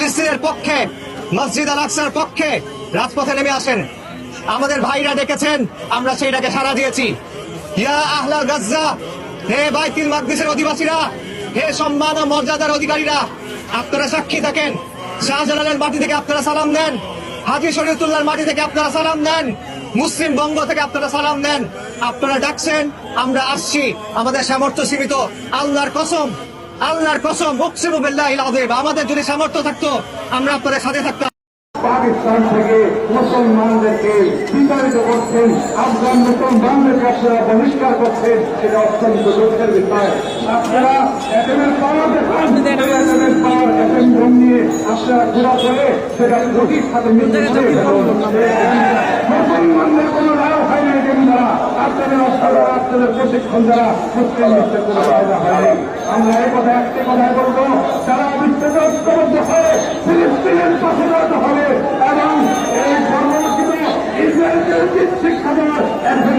ফিলিস্তিনের পক্ষে, মসজিদ আল আকসার পক্ষে রাজপথে নেমে আসেন। আমাদের ভাইরা ডেকেছেন, আমরা সেইটাকে সাড়া দিয়েছি। ইয়া আহলা গাজ্জা, হে বাইতুল মাকদিসের অধিবাসীরা, হে সম্মান ও মর্যাদার অধিকারীরা, আপনারা সাক্ষী থাকেন। শাহজালালের মাটি থেকে আপনারা সালাম দেন, হাজী শরীয়তুল্লাহর মাটি থেকে আপনারা সালাম দেন, মুসলিম বঙ্গ থেকে আপনারা সালাম দেন। আপনারা ডাকছেন, আমরা আসছি। আমাদের সামর্থ্য সীমিত, আল্লাহর কসম, আল্লাহর কসম, উকসিমু বিল্লাহিল আযীম, আমাদের যদি সামর্থ্য থাকতো আমরা আপনাদের সাথে থাকতাম। পাকিস্তান থেকে মুসলমানদেরকে বিতাড়িত করছেন, আফগান মুসলমানদেরকে আপনারা বহিষ্কার করছেন, এটা অত্যন্ত দুঃখের বিষয়। আপনারা একের পাওয়ার দেখান, একের পাওয়ার একের নিয়ে আপনারা ঘোরা করে সেটা গতির সাথে মুসলমানদের কোনো লাভ হয় না। এদের দ্বারা আপনাদের অস্ত্র, আপনাদের প্রশিক্ষণ দ্বারা মুসলিম বিশ্বের কোনো ফায়দা হয়নি। আমরা এই কথা একটি কথাই বলবো, তারা বিশ্বকে ঐক্যবদ্ধ হয়ে ফিলিস্তিনের পাশে দাঁড়াতে হবে এবং এই কর্মসূচিতে ইসরায়েলকে উচিত শিক্ষা দেওয়ার একজন